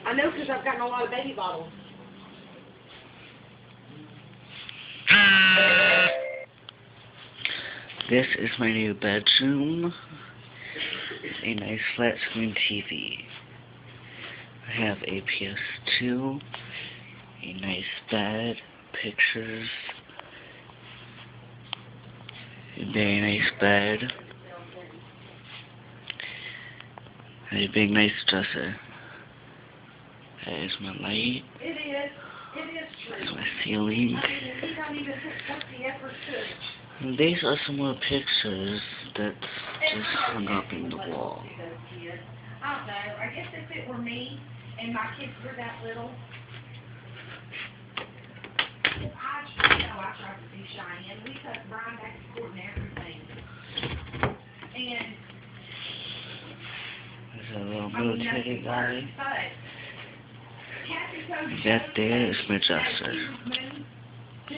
I know because I've gotten a lot of baby bottles. This is my new bedroom. A nice flat screen TV. I have a PS2, a nice bed, pictures, a very nice bed, and a big nice dresser. That is my light. It is true. That's my ceiling. I mean, we don't even put the effort to it. And these are some more pictures that's just hung up in the wall. I don't know. I guess if it were me and my kids were that little, I tried to be shiny, and we took Brian back to court and everything. And There's a little military guy. Kathy told That there is my dresser.